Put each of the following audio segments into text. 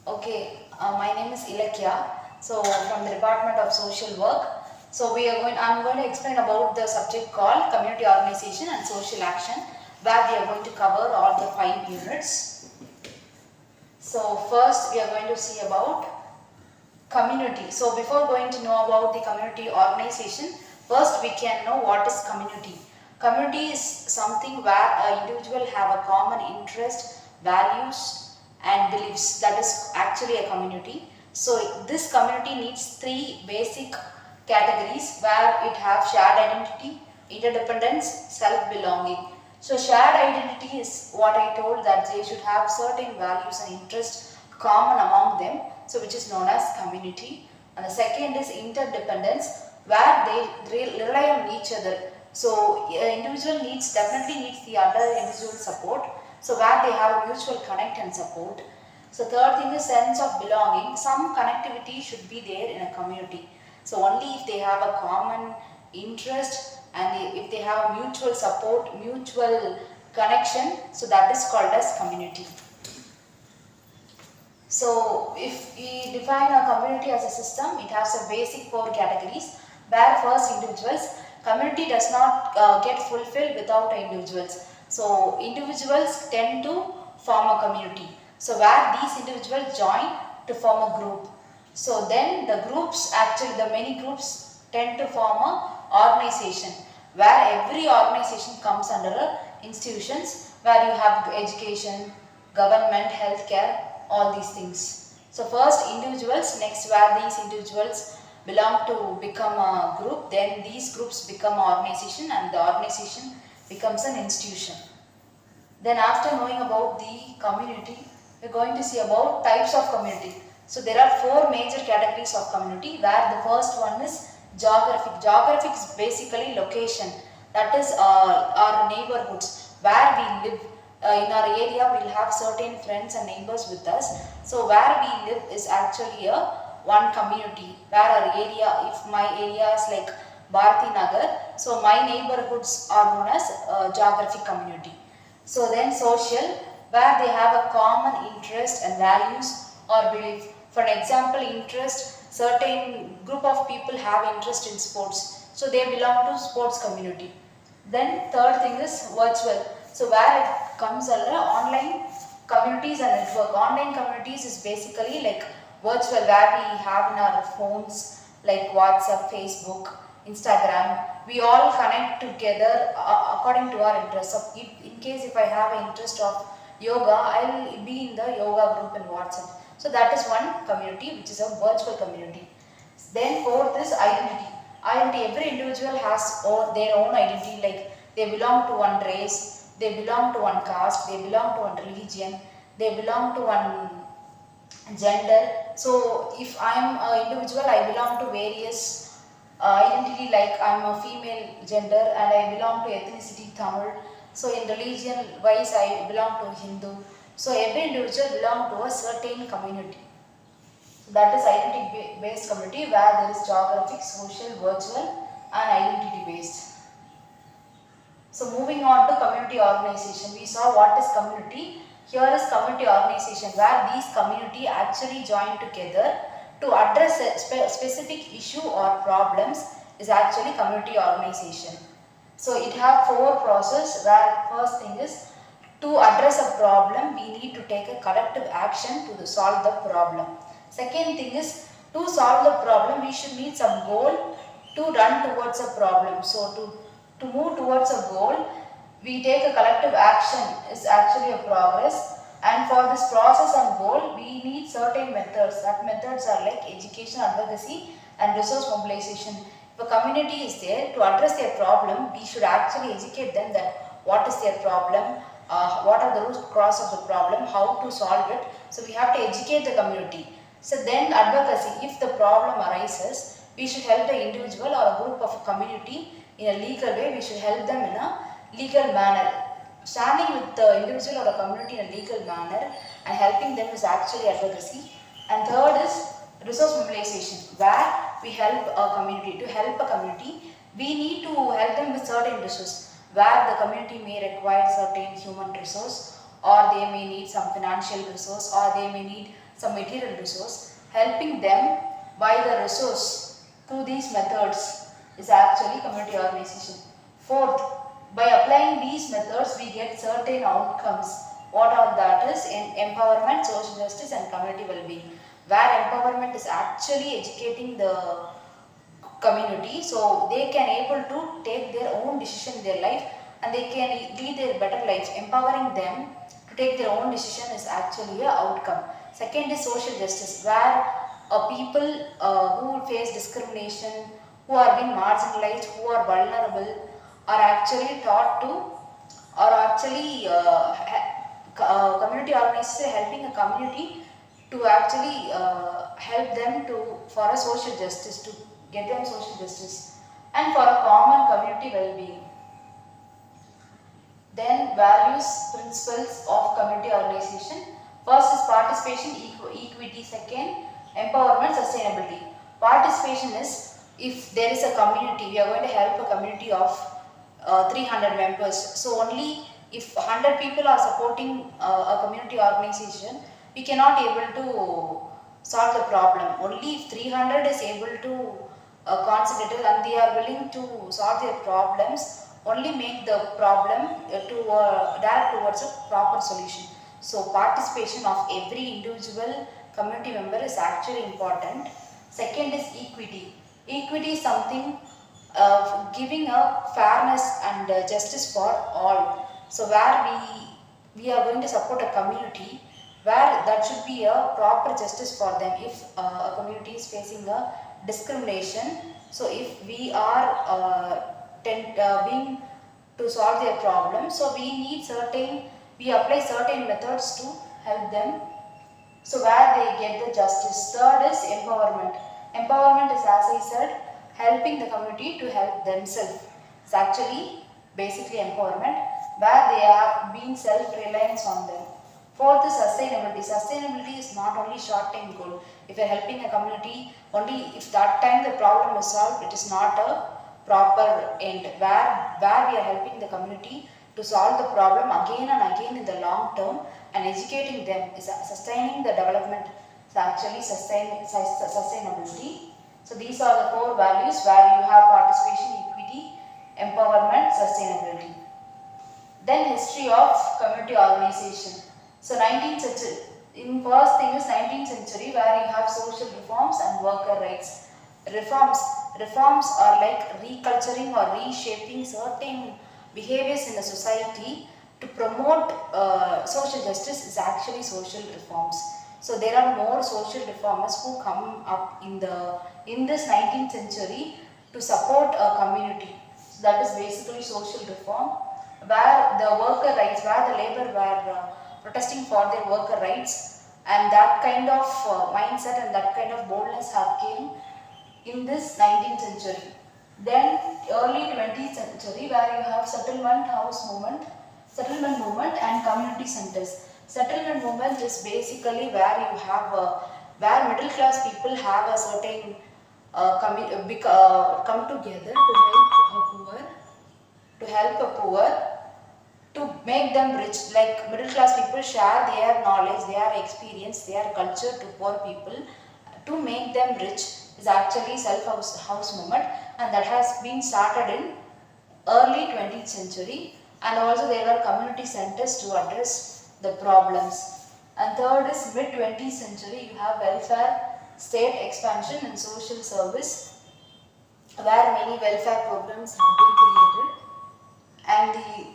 Okay, my name is Ilakya. So from the Department of Social Work. So I'm going to explain about the subject called Community Organization and Social Action, where we are going to cover all the 5 units. So first we are going to see about community. So before going to know about the community organization, first we can know what is community. Community is something where an individual have a common interest, values and beliefs. That is actually a community. So this community needs three basic categories where it have shared identity, interdependence, self-belonging. So shared identity is what I told, that they should have certain values and interests common among them, so which is known as community. And the second is interdependence, where they rely on each other. So individual needs definitely needs the other individual support, so where they have a mutual connect and support. So third thing is sense of belonging. Some connectivity should be there in a community. So only if they have a common interest and if they have a mutual support, mutual connection, so that is called as community. So if we define a community as a system, it has a basic 4 categories, where first individuals. Community does not get fulfilled without individuals. So individuals tend to form a community. So where these individuals join to form a group. So then the groups, actually the many groups tend to form a organization, where every organization comes under a institutions, where you have education, government, healthcare, all these things. So first individuals, next where these individuals belong to become a group, then these groups become an organization and the organization becomes an institution. Then after knowing about the community, we are going to see about types of community. So there are 4 major categories of community, where the first one is geographic. Geographic is basically location, that is our neighborhoods, where we live. In our area we will have certain friends and neighbors with us. So where we live is actually a one community, where our area, if my area is like Bharati Nagar, so my neighborhoods are known as geographic community. So then social, where they have a common interest and values or belief. For example, interest, certain group of people have interest in sports, so they belong to sports community. Then third thing is virtual. So where it comes under online communities and network. Online communities is basically like virtual, where we have in our phones like WhatsApp, Facebook, Instagram. We all connect together according to our interests. So in case if I have an interest of yoga, I will be in the yoga group in WhatsApp. So that is one community, which is a virtual community. Then fourth is identity. Identity, every individual has their own identity, like they belong to one race, they belong to one caste, they belong to one religion, they belong to one gender. So if I am an individual, I belong to various identity, like I am a female gender and I belong to ethnicity Tamil. So in religion wise, I belong to Hindu. So every individual belong to a certain community. So that is identity based community, where there is geographic, social, virtual and identity based. So moving on to community organization, we saw what is community. Here is community organization, where these community actually join together to address a specific issue or problems, is actually community organization. So it have 4 process, where first thing is to address a problem, we need to take a collective action to solve the problem. Second thing is to solve the problem, we should need some goal to run towards a problem. So to move towards a goal, we take a collective action is actually a progress. And for this process and goal, we need certain methods. That methods are like education, advocacy and resource mobilization. If a community is there to address their problem, we should actually educate them that what is their problem, what are the root cause of the problem, how to solve it. So we have to educate the community. So then advocacy, if the problem arises, we should help the individual or a group of a community in a legal way. We should help them in a legal manner. Standing with the individual or a community in a legal manner and helping them is actually advocacy. And third is resource mobilization, where we help a community. To help a community, we need to help them with certain resources, where the community may require certain human resource or they may need some financial resource, or they may need some material resource. Helping them by the resource through these methods is actually community organization. Fourth, by applying these methods, we get certain outcomes. What are that is in empowerment, social justice, and community well-being. Where empowerment is actually educating the community, so they can able to take their own decision in their life and they can lead their better lives. Empowering them to take their own decision is actually a outcome. Second is social justice, where people who face discrimination, who are being marginalized, who are vulnerable, are actually taught to, or actually community organizers helping a community to actually help them to for a social justice, to get them social justice and for a common community well-being. Then values, principles of community organization. First is participation, equity. Second, empowerment, sustainability. Participation is, if there is a community, we are going to help a community of 300 members. So only if 100 people are supporting a community organization, we cannot able to solve the problem. Only if 300 is able to concentrate and they are willing to solve their problems, only make the problem direct towards a proper solution. So participation of every individual community member is actually important. Second is equity. Equity is something giving a fairness and justice for all. So where we are going to support a community where that should be a proper justice for them. If a community is facing a discrimination, so if we are being to solve their problem, so we apply certain methods to help them, so where they get the justice. Third is empowerment. Empowerment is, as I said, helping the community to help themselves. It's actually basically empowerment, where they are being self-reliance on them. Fourth is sustainability. Sustainability is not only short-term goal. If you are helping a community, only if that time the problem is solved, it is not a proper end. Where we are helping the community to solve the problem again and again in the long term, and educating them is sustaining the development. It's actually sustainability. So these are the four values where you have participation, equity, empowerment, sustainability. Then history of community organization. So 19th century, in first thing is 19th century, where you have social reforms and worker rights. Reforms are like reculturing or reshaping certain behaviors in the society to promote social justice is actually social reforms. So there are more social reformers who come up in this 19th century to support a community. So that is basically social reform, where the worker rights, where the labor were protesting for their worker rights, and that kind of mindset and that kind of boldness have came in this 19th century. Then early 20th century, where you have settlement movement and community centers. Settlement movement is basically where you have where middle class people have a certain come together to help a poor, to make them rich. Like middle class people share their knowledge, their experience, their culture to poor people to make them rich is actually self-house movement, and that has been started in early 20th century. And also there are community centers to address the problems. And third is mid 20th century, you have welfare, state expansion and social service, where many welfare programs have been created. And the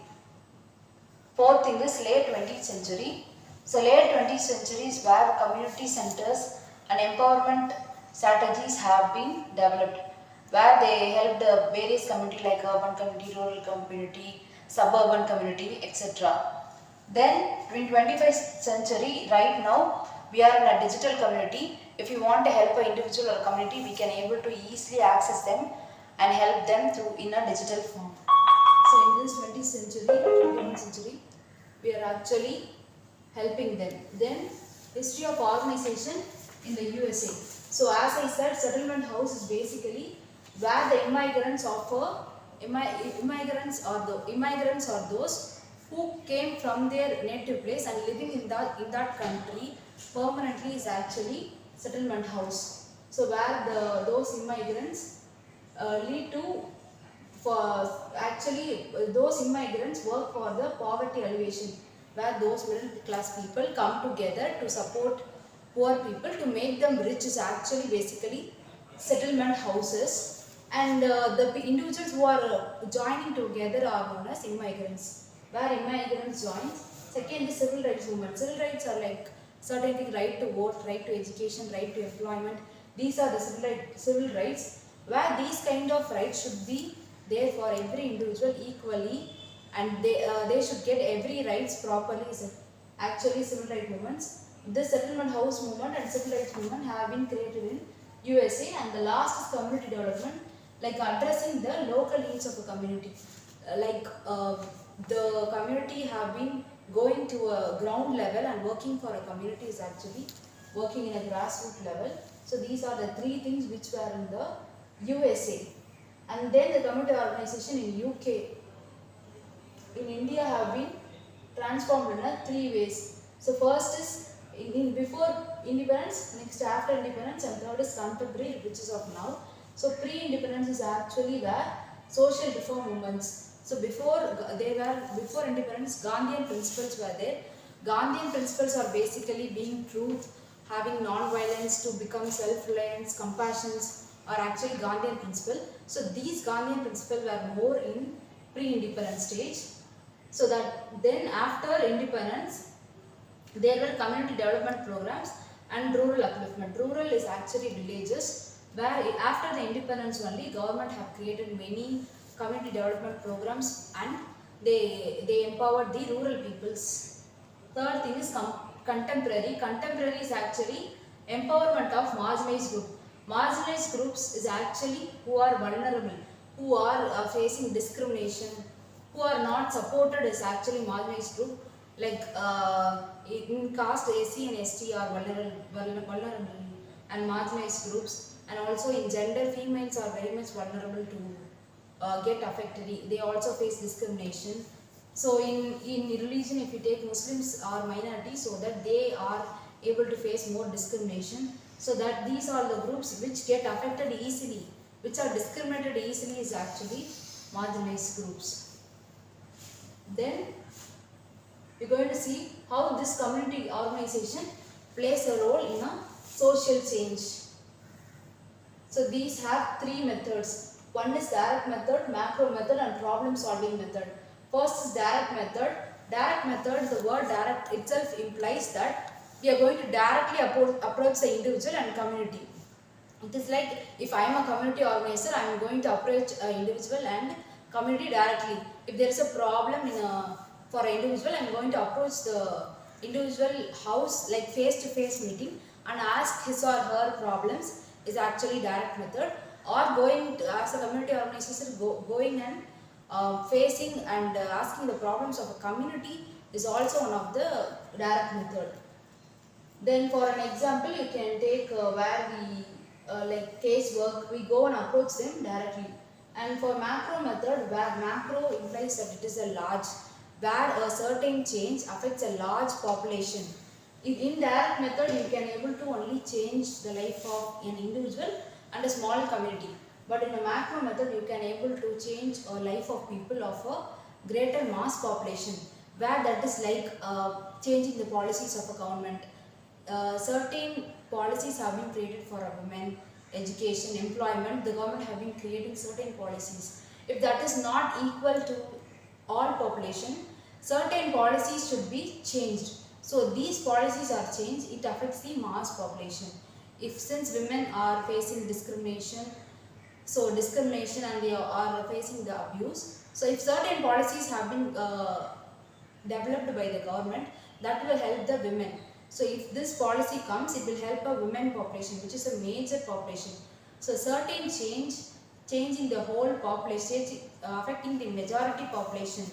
fourth thing is late 20th century. So late 20th century is where community centers and empowerment strategies have been developed, where they helped various community like urban community, rural community, suburban community, etc. Then in 21st century, right now, we are in a digital community. If you want to help an individual or community, we can able to easily access them and help them through in a digital form. So in this 21st century, we are actually helping them. Then history of organization in the USA. So as I said, settlement house is basically where the immigrants are those who came from their native place and living in that country permanently is actually settlement house. So where those immigrants lead to for actually those immigrants work for the poverty alleviation, where those middle class people come together to support poor people to make them rich is actually basically settlement houses. And the individuals who are joining together are known as immigrants, where immigrants join. Second is civil rights movement. Civil rights are like certain things: right to vote, right to education, right to employment. These are the civil rights, where these kind of rights should be there for every individual equally, and they should get every rights properly. Is actually civil rights movements. This settlement house movement and civil rights movement have been created in USA. And the last is community development, like addressing the local needs of a community. The community have been going to a ground level and working for a community is actually working in a grassroots level. So these are the three things which were in the USA. And then the community organization in UK, in India have been transformed in a three ways. So first is before independence, next after independence, and third is contemporary, which is of now. So pre-independence is actually where social reform movements. So before independence, Gandhian principles were there. Gandhian principles are basically being truth, having non-violence, to become self-reliance, compassion are actually Gandhian principle. So these Gandhian principles were more in pre-independence stage. So that then after independence, there were community development programs and rural upliftment. Rural is actually villages, where after the independence only government have created many community development programs, and they empowered the rural peoples. Third thing is contemporary. Contemporary is actually empowerment of marginalized group. Marginalized groups is actually who are vulnerable, who are facing discrimination, who are not supported is actually marginalized group. Like in caste, AC and ST are vulnerable and marginalized groups, and also in gender, females are very much vulnerable to get affected. They also face discrimination. So in religion, if you take Muslims are minority, so that they are able to face more discrimination. So that these are the groups which get affected easily, which are discriminated easily is actually marginalized groups. Then we're going to see how this community organization plays a role in a social change. So these have three methods. One is direct method, macro method, and problem solving method. First is direct method. Direct method, the word direct itself implies that we are going to directly approach the individual and community. It is like if I am a community organizer, I am going to approach an individual and community directly. If there is a problem for an individual, I am going to approach the individual house, like face-to-face meeting, and ask his or her problems is actually direct method. Or going to, as a community organizer, going and facing and asking the problems of a community is also one of the direct method. Then for an example, you can take where we like case work, we go and approach them directly. And for macro method, where macro implies that it is a large, where a certain change affects a large population. In direct method, you can able to only change the life of an individual and a small community. But in a macro method, you can able to change a life of people of a greater mass population, where that is like changing the policies of a government. Certain policies have been created for women, education, employment. The government have been creating certain policies. If that is not equal to all population, certain policies should be changed. So these policies are changed, it affects the mass population. If since women are facing discrimination, so discrimination and they are facing the abuse. So if certain policies have been developed by the government, that will help the women. So if this policy comes, it will help a women population, which is a major population. So certain changing the whole population, affecting the majority population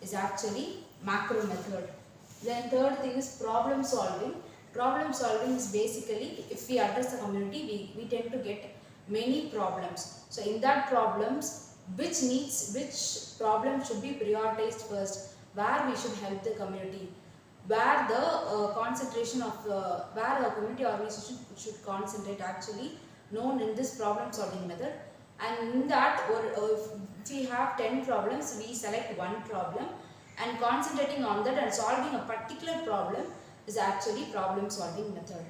is actually macro method. Then third thing is problem solving. Problem solving is basically, if we address the community, we tend to get many problems. So in that problems, which problem should be prioritized first? where we should help the community, where the concentration of where a community organization should concentrate actually known in this problem solving method. And in that, or if we have 10 problems, we select one problem and concentrating on that and solving a particular problem is actually problem solving method.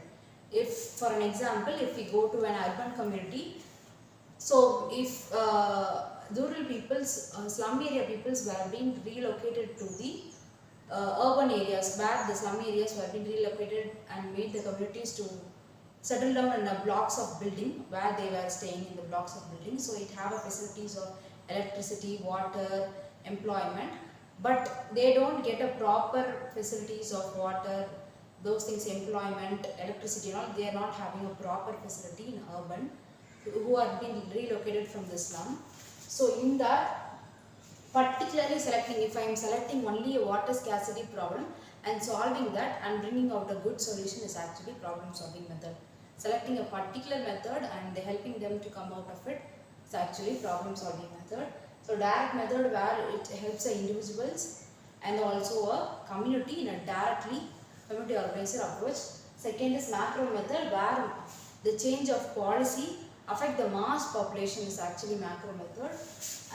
If for an example, if we go to an urban community, so if rural peoples, slum area peoples were being relocated to the urban areas, where the slum areas were being relocated and made the communities to settle down in the blocks of building where they were staying in the blocks of building. So it have a facilities of electricity, water, employment, but they don't get a proper facilities of water, those things, employment, electricity and all. They are not having a proper facility in urban who are being relocated from the slum. So in that, particularly selecting, if I am selecting only a water scarcity problem and solving that and bringing out a good solution is actually problem solving method. Selecting a particular method and helping them to come out of it is actually problem solving method. So direct method where it helps the individuals and also a community in a directly community organizer approach. Second is macro method where the change of policy affect the mass population is actually macro method.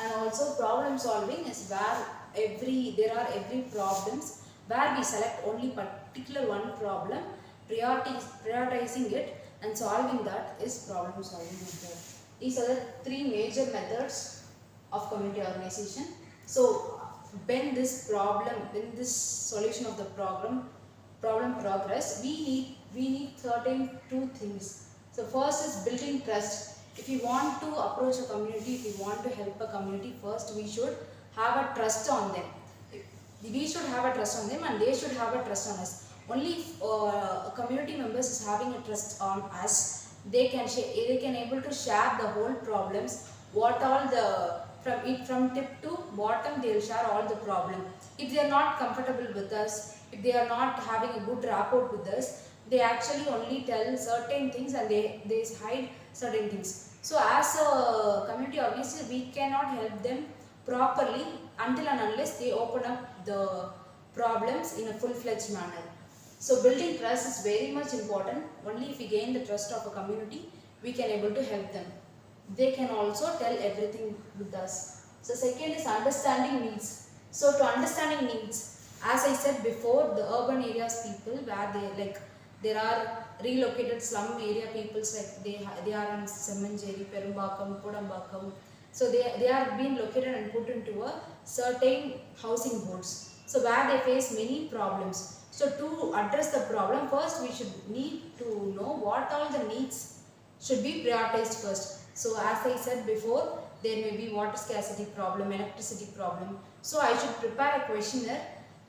And also problem solving is where there are every problems where we select only particular one problem, prioritizing it and solving that is problem solving method. These are the three major methods of community organization. So when this solution of the problem progress, we need certain two things. So first is building trust. If you want to approach a community, if you want to help a community, first we should have a trust on them. We should have a trust on them and they should have a trust on us. Only if community members is having a trust on us, they can able to share the whole problems, what all the from tip to bottom they will share all the problem. If they are not comfortable with us, if they are not having a good rapport with us, they actually only tell certain things and they hide certain things. So as a community organizer, we cannot help them properly until and unless they open up the problems in a full-fledged manner. So building trust is very much important. Only if we gain the trust of a community, we can able to help them. They can also tell everything with us. So second is understanding needs. So to understanding needs, as I said before, the urban areas people where there are relocated slum area peoples, like they are in Semanjeri, Perumbakam, Kodambakam. So they are being located and put into a certain housing boards. So where they face many problems. So to address the problem, first we should need to know what all the needs should be prioritized first. So as I said before, there may be water scarcity problem, electricity problem. So I should prepare a questionnaire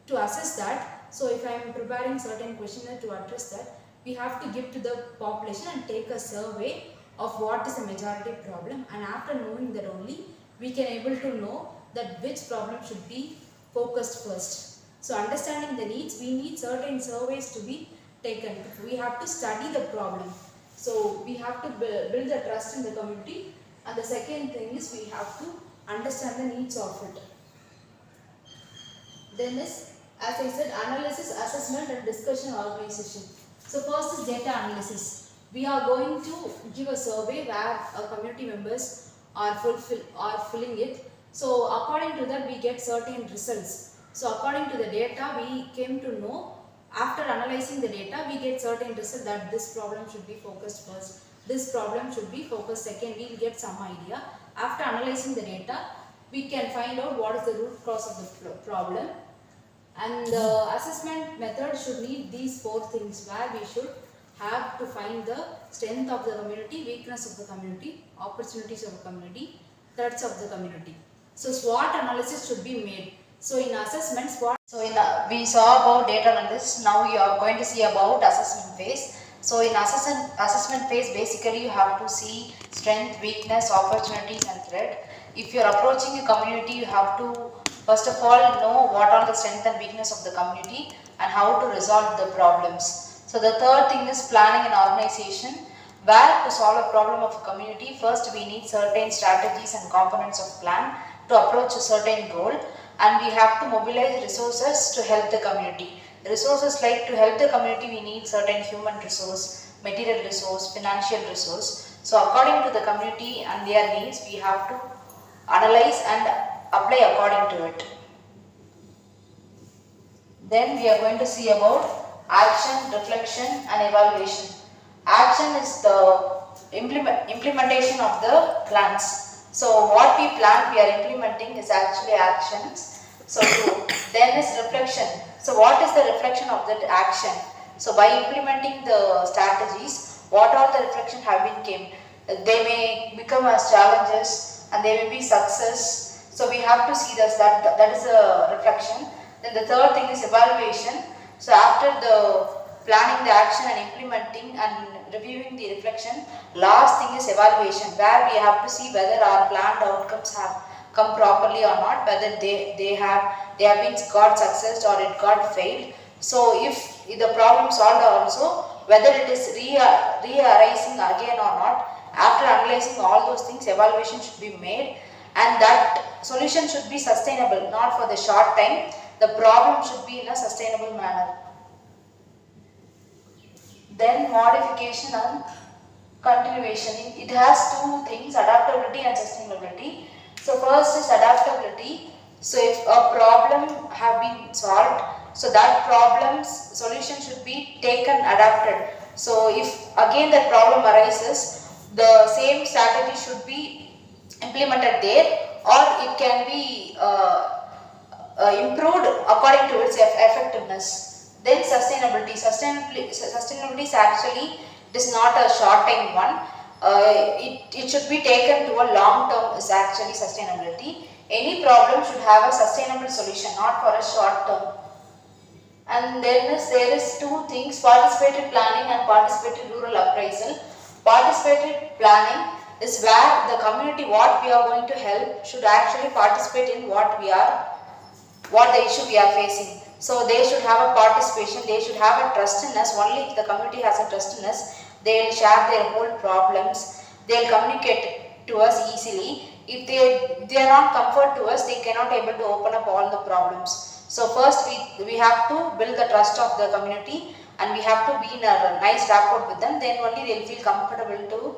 to assess that. So if I am preparing certain questionnaire to address that, we have to give to the population and take a survey of what is the majority problem, and after knowing that only we can able to know that which problem should be focused first. So understanding the needs, we need certain surveys to be taken. We have to study the problem. So we have to build the trust in the community, and the second thing is we have to understand the needs of it. Then is, as I said, analysis, assessment and discussion organization. So first is data analysis. We are going to give a survey where community members are filling it. So according to that we get certain results. So according to the data we came to know, after analyzing the data we get certain result that this problem should be focused first, this problem should be focused second. We will get some idea. After analyzing the data we can find out what is the root cause of the problem. And the assessment method should need these four things, where we should have to find the strength of the community, weakness of the community, opportunities of the community, threats of the community. So SWOT analysis should be made. So in assessment, SWOT. So we saw about data analysis. Now you are going to see about assessment phase. So in assessment phase, basically you have to see strength, weakness, opportunities and threat. If you are approaching a community, you have to first of all know what are the strength and weakness of the community and how to resolve the problems. So the third thing is planning and organization, where to solve a problem of a community, first we need certain strategies and components of plan to approach a certain goal. and we have to mobilize resources to help the community. Resources like to help the community we need certain human resource, material resource, financial resource. So according to the community and their needs, we have to analyze and apply according to it. Then we are going to see about action, reflection and evaluation. Action is the implementation of the plans. So what we plan, we are implementing is actually actions. So then is reflection. So what is the reflection of that action? So by implementing the strategies, what all the reflection have been came? They may become as challenges and they may be success. So we have to see this, that is a reflection. Then the third thing is evaluation. So after the planning the action and implementing and reviewing the reflection, last thing is evaluation, where we have to see whether our planned outcomes have come properly or not, whether they have been got success or it got failed. So if the problem solved also, whether it is re-arising again or not, after analyzing all those things, evaluation should be made, and that solution should be sustainable, not for the short time. The problem should be in a sustainable manner. Then modification and continuation. It has two things, adaptability and sustainability. So first is adaptability. So if a problem have been solved, so that problem's solution should be taken, adapted. So if again that problem arises, the same strategy should be implemented there, or it can be improved according to its effectiveness. Then sustainability. Sustainability is actually, it is not a short time one. It should be taken to a long term is actually sustainability. Any problem should have a sustainable solution, not for a short term. And then there is two things, participated planning and participated rural appraisal. Participated planning is where the community what we are going to help should actually participate in what the issue we are facing. So they should have a participation, they should have a trust in us. Only if the community has a trust in us, they will share their whole problems, they will communicate to us easily. If they are not comfort to us, they cannot able to open up all the problems. So first we have to build the trust of the community, and we have to be in a nice rapport with them. Then only they will feel comfortable to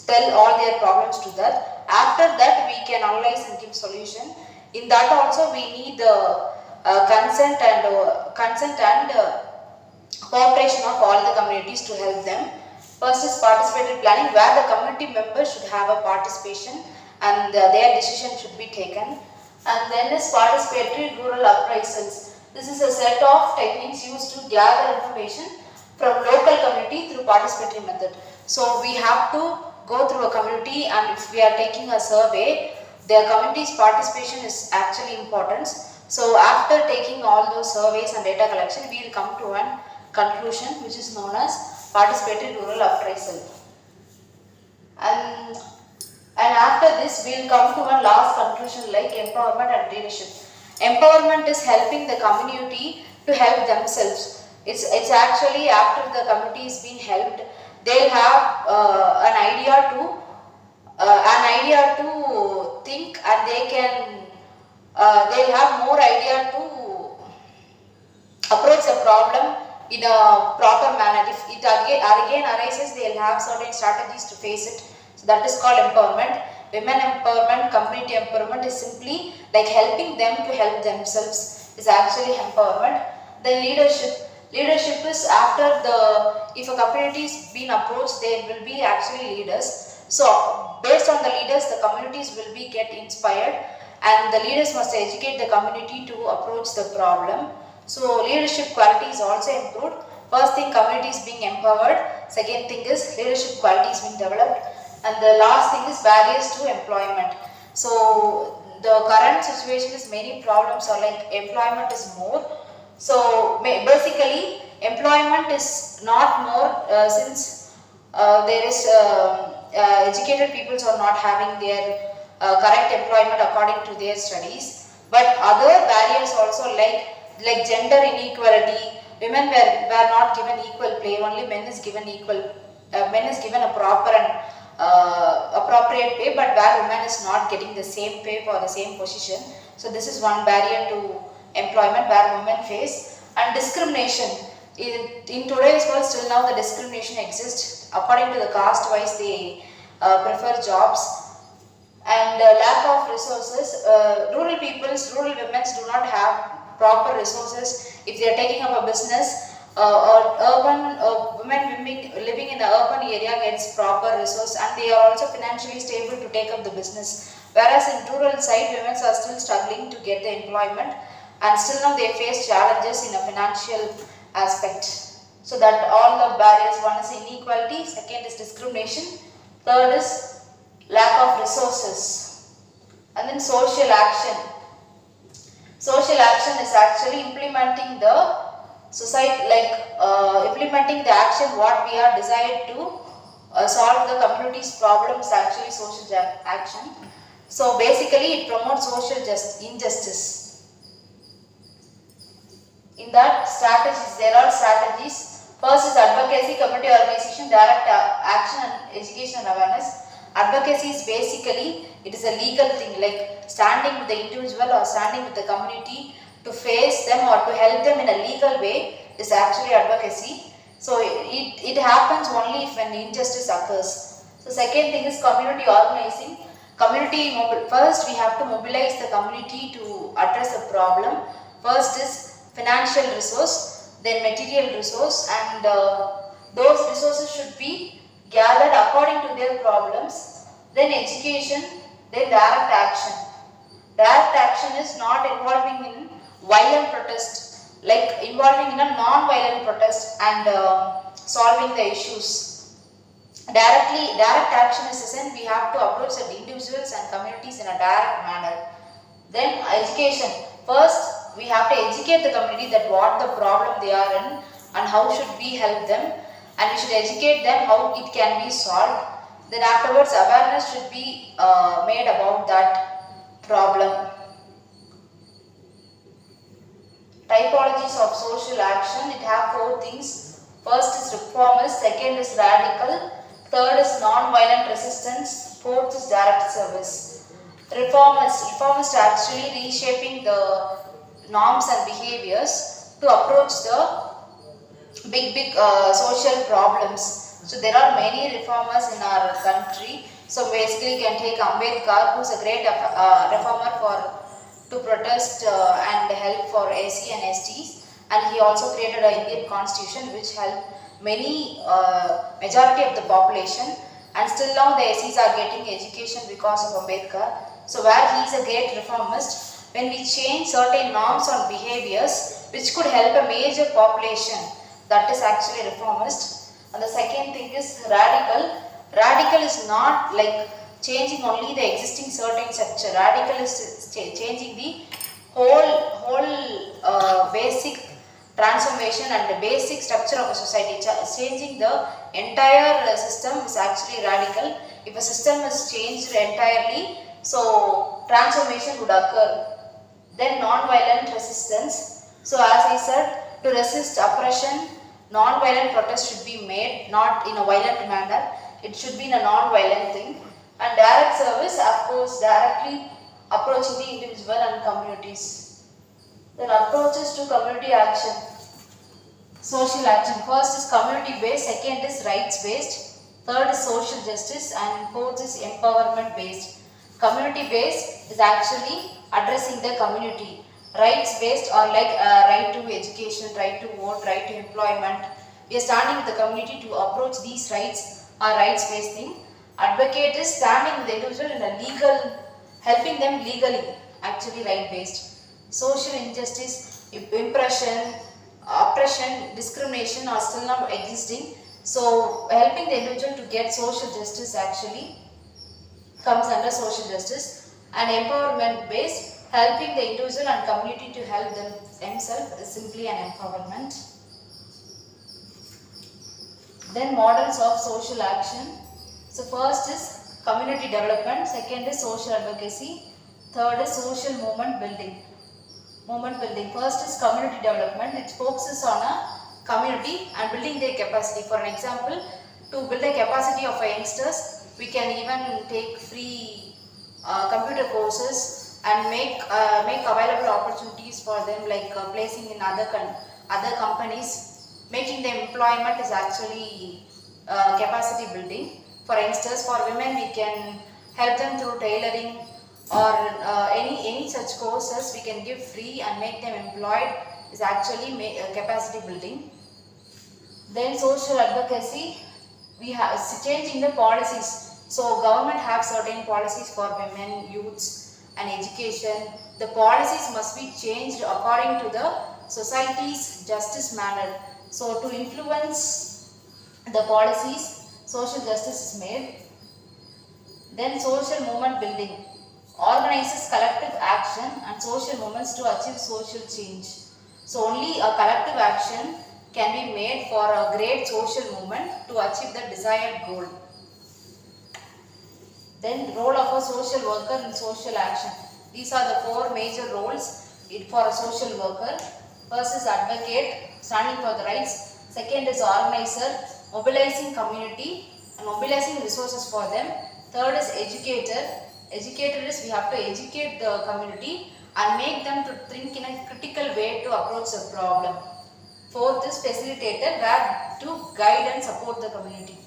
tell all their problems to that. After that we can analyze and give solution. In that also we need the consent and cooperation of all the communities to help them. First is participated planning, where the community members should have a participation and their decision should be taken. And then is participatory rural appraisals. This is a set of techniques used to gather information from local community through participatory method. So we have to go through a community, and if we are taking a survey, the community's participation is actually important. So after taking all those surveys and data collection, we will come to a conclusion which is known as participated rural appraisal. And after this we will come to one last conclusion like empowerment and leadership. Empowerment is helping the community to help themselves. It's actually after the community is being helped, they'll have an idea to think, and they'll have more idea to approach the problem in a proper manner. If it again arises, they'll have certain strategies to face it. So that is called empowerment. Women empowerment, community empowerment is simply like helping them to help themselves is actually empowerment. Then leadership. Leadership is after if a community is being approached, there will be actually leaders. So based on the leaders, the communities will be get inspired, and the leaders must educate the community to approach the problem. So leadership quality is also improved. First thing, community is being empowered. Second thing is leadership quality is being developed. And the last thing is barriers to employment. So the current situation is many problems are like employment is more. So basically employment is not more since there is educated people are not having their correct employment according to their studies. But other barriers also like gender inequality. Women were not given equal play. Only men is given a proper and appropriate pay, but where women is not getting the same pay for the same position. So this is one barrier to employment where women face. And discrimination. In today's world, still now the discrimination exists. According to the caste wise, they prefer jobs. And lack of resources. Rural peoples, rural women do not have proper resources if they are taking up a business. Or urban women living in the urban area gets proper resource, and they are also financially stable to take up the business. Whereas in rural side, women are still struggling to get the employment, and still now they face challenges in a financial aspect. So that all the barriers, one is inequality, second is discrimination, third is lack of resources, and then social action. Social action is actually implementing the society, implementing the action what we are desired to solve the community's problems, actually social action. So basically it promotes social injustice. In that strategies, there are strategies. First is advocacy, community organization, direct action and education and awareness. Advocacy is basically, it is a legal thing, like standing with the individual or standing with the community to face them or to help them in a legal way is actually advocacy. So it happens only if an injustice occurs. So second thing is community organizing. First we have to mobilize the community to address the problem. First is financial resource, then material resource, and those resources should be gathered according to their problems. Then education, then direct action. Direct action is not involving in violent protest, like involving in a non-violent protest and solving the issues. Direct action is the sense we have to approach the individuals and communities in a direct manner. Then education. First, we have to educate the community that what the problem they are in and how should we help them, and we should educate them how it can be solved. Then afterwards, awareness should be made about that problem. Typologies of social action, it have four things. First is reformist, second is radical, third is non-violent resistance, fourth is direct service. Reformist actually reshaping the norms and behaviors to approach the big social problems. So there are many reformers in our country. So basically you can take Ambedkar, who is a great reformer to protest and help for SC and STs, and he also created an Indian constitution which helped many majority of the population, and still now the SCs are getting education because of Ambedkar. So where he is a great reformist, when we change certain norms or behaviors which could help a major population, that is actually reformist. And the second thing is radical. Radical is not like changing only the existing certain structure. Radical is changing the whole basic transformation and the basic structure of a society. Changing the entire system is actually radical. If a system is changed entirely, so transformation would occur. Then non-violent resistance. So as I said, to resist oppression, non-violent protest should be made, not in a violent manner. It should be in a non-violent thing. And direct service, of course, directly approaching the individual and communities. Then approaches to community action. Social action. First is community based, second is rights based, third is social justice, and fourth is empowerment based. Community based is actually addressing the community. Rights based are like right to education, right to vote, right to employment. We are standing with the community to approach these rights, are rights based thing. Advocate is standing with the individual in a legal, helping them legally, actually right based. Social injustice, oppression, discrimination are still not existing. So helping the individual to get social justice actually comes under social justice. And empowerment based, helping the individual and community to help themselves is simply an empowerment. Then models of social action. So first is community development, second is social advocacy, third is social movement building. First is community development. It focuses on a community and building their capacity. For an example, to build a capacity of youngsters, we can even take free computer courses and make available opportunities for them, like placing in other companies. Making them employment is actually capacity building. For instance, for women we can help them through tailoring or any such courses we can give free and make them employed, is actually capacity building. Then social advocacy, we have changing the policies. So government have certain policies for women, youths and education. The policies must be changed according to the society's justice manner. So to influence the policies, social justice is made. Then social movement building organizes collective action and social movements to achieve social change. So only a collective action can be made for a great social movement to achieve the desired goal. Then role of a social worker in social action. These are the four major roles for a social worker. First is advocate, standing for the rights. Second is organizer, mobilizing community and mobilizing resources for them. Third is educator. Educator is we have to educate the community and make them to think in a critical way to approach the problem. Fourth is facilitator, where to guide and support the community.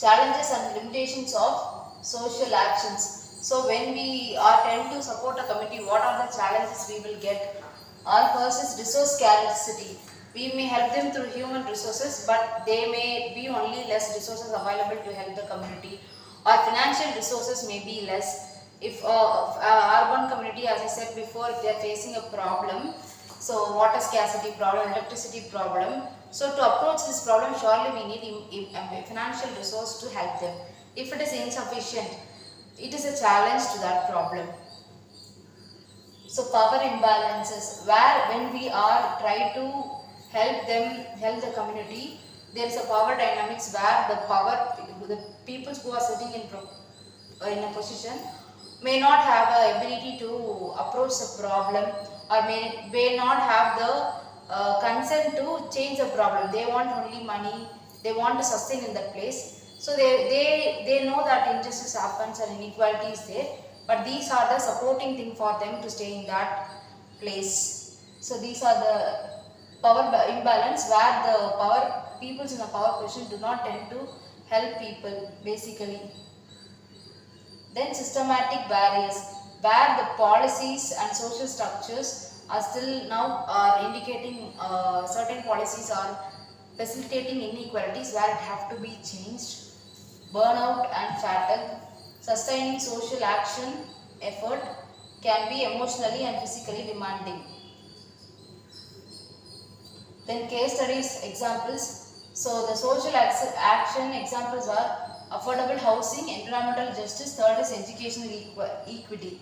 Challenges and limitations of social actions. So when we are tend to support a community, what are the challenges we will get? First is resource scarcity. We may help them through human resources, but they may be only less resources available to help the community, or financial resources may be less. If urban community, as I said before, if they are facing a problem, so water scarcity problem, electricity problem, so to approach this problem, surely we need financial resource to help them. If it is insufficient, it is a challenge to that problem. So power imbalances, where when we are try to help the community, there is a power dynamics where the people who are sitting in a position may not have the ability to approach the problem, or may not have the consent to change the problem. They want only money, they want to sustain in that place. So they know that injustice happens and inequality is there, but these are the supporting thing for them to stay in that place. So these are the power imbalance, where the peoples in the power position do not tend to help people basically. Then systematic barriers, where the policies and social structures are still now are indicating certain policies are facilitating inequalities where it have to be changed. Burnout and fatigue, sustaining social action effort can be emotionally and physically demanding. Then case studies examples. So the social action examples are affordable housing, environmental justice. Third is educational equity.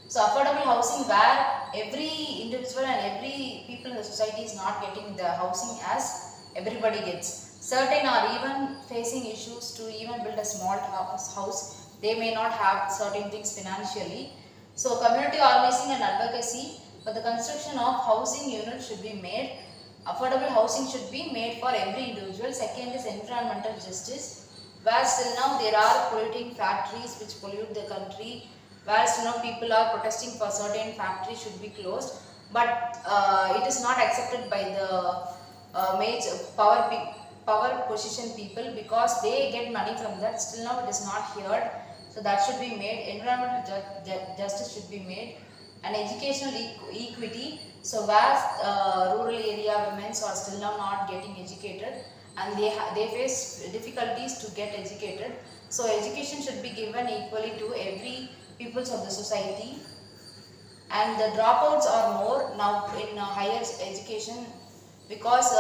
So affordable housing, where every individual and every people in the society is not getting the housing as everybody gets. Certain are even facing issues to even build a small house. They may not have certain things financially. So community organizing and advocacy for the construction of housing units should be made. Affordable housing should be made for every individual. Second is environmental justice, where still now there are polluting factories which pollute the country, where still now people are protesting for certain factories should be closed, but it is not accepted by the major power position people, because they get money from that. Still now it is not heard, so that should be made. Environmental justice should be made. And educational equity, so vast rural area women are still now not getting educated, and they face difficulties to get educated. So education should be given equally to every peoples of the society. And the dropouts are more now in higher education, because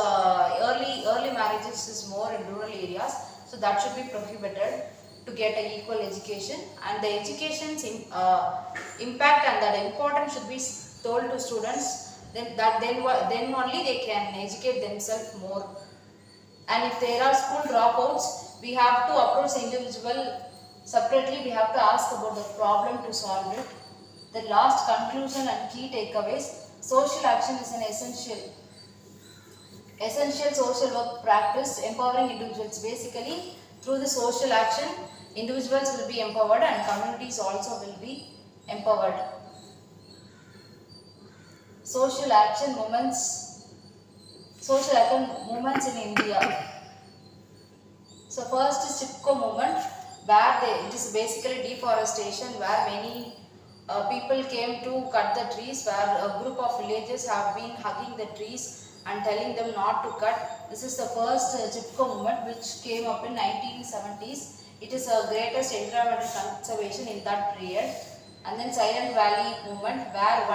early marriages is more in rural areas, so that should be prohibited to get an equal education. And the education's impact and that importance should be told to students, then only they can educate themselves more. And if there are school dropouts, we have to approach the individual separately. We have to ask about the problem to solve it. The last conclusion and key takeaways: social action is an essential social work practice empowering individuals. Basically, Through the social action, individuals will be empowered and communities also will be empowered. Social action movements, social action movements in India. So first is Chipko movement, where it is basically deforestation, where many people came to cut the trees, where a group of villagers have been hugging the trees and telling them not to cut. This is the first Chipko movement which came up in 1970s. It is the greatest environmental conservation in that period. And then Silent Valley movement, where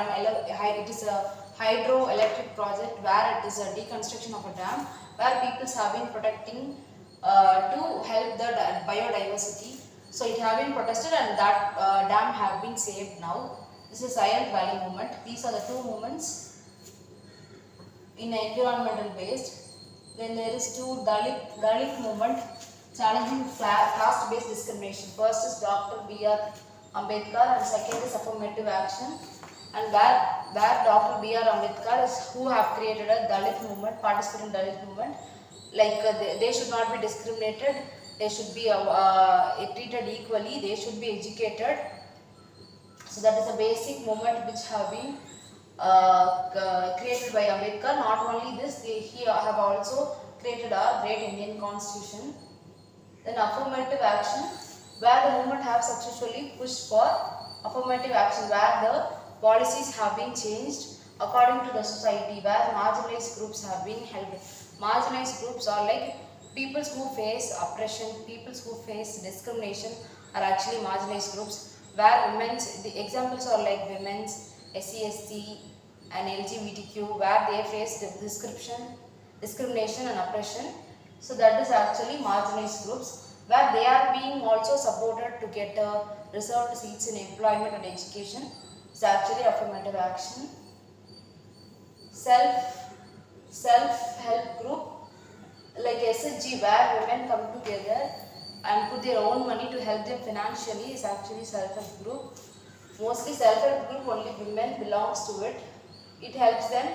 it is a hydroelectric project, where it is a deconstruction of a dam, where people have been protecting to help the biodiversity. So it have been protested and that dam have been saved now. This is Silent Valley movement. These are the two movements in environmental based. Then there is two Dalit movement challenging caste based discrimination. First is Dr. B.R. Ambedkar and second is affirmative action. And where Dr. B.R. Ambedkar is who have created a Dalit movement, participant in Dalit movement. Like they should not be discriminated, they should be treated equally, they should be educated. So that is a basic movement which have been created by Ambedkar. Not only this, he have also created a great Indian constitution. Then affirmative action, where the movement have successfully pushed for affirmative action, where the policies have been changed according to the society, where marginalized groups have been helped. Marginalized groups are like people who face oppression, people who face discrimination are actually marginalized groups, where the examples are like women's, SC/ST and LGBTQ, where they face discrimination and oppression. So that is actually marginalized groups, where they are being also supported to get reserved seats in employment and education. It's actually affirmative action. Self-help group like SHG, where women come together and put their own money to help them financially, is actually self-help group. Mostly self-help group only women belongs to it. It helps them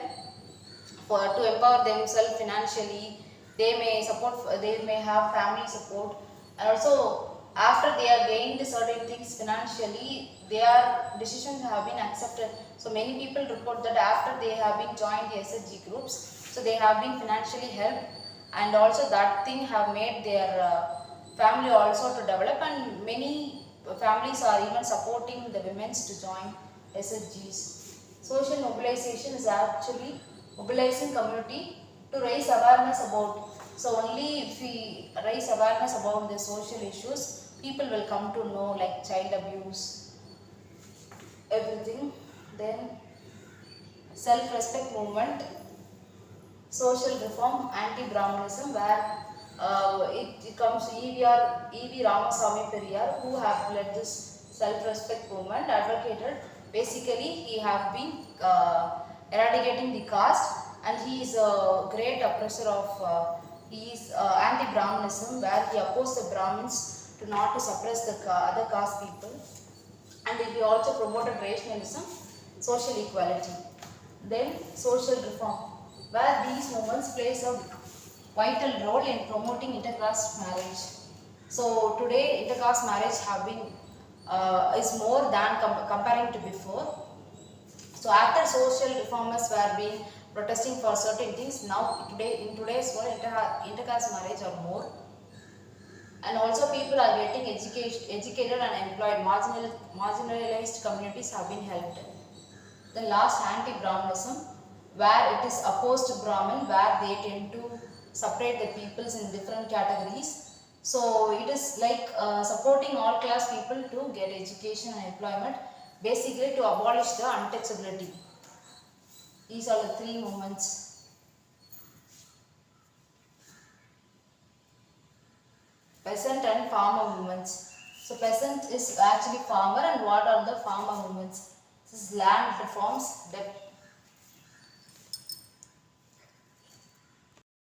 to empower themselves financially. They may have family support, and also after they are gained certain things financially, their decisions have been accepted. So many people report that after they have been joined the SHG groups, so they have been financially helped, and also that thing have made their family also to develop, and many families are even supporting the women to join SHGs. Social mobilization is actually mobilizing community to raise awareness about. So only if we raise awareness about the social issues, people will come to know, like child abuse, everything. Then self-respect movement, social reform, anti-Brahmanism, where it comes to E.V. Ramasamy Periyar, who have led this self-respect movement, advocated. Basically, he have been eradicating the caste, and he is a great oppressor of. He is anti-Brahmanism, where he opposed the Brahmins to not to suppress the other caste people, and he also promoted rationalism, social equality. Then social reform, where these movements plays a vital role in promoting intercaste marriage. So today intercaste marriage have been is more than comparing to before. So after social reformers were being protesting for certain things, now in today's world intercaste marriage are more, and also people are getting educated and employed. Marginalized communities have been helped. The last, anti-Brahmanism, where it is opposed to Brahmin, where they tend to separate the peoples in different categories. So it is like supporting all class people to get education and employment, basically to abolish the untouchability. These are the three movements. Peasant and farmer movements. So peasant is actually farmer, and what are the farmer movements? This is land reforms, debt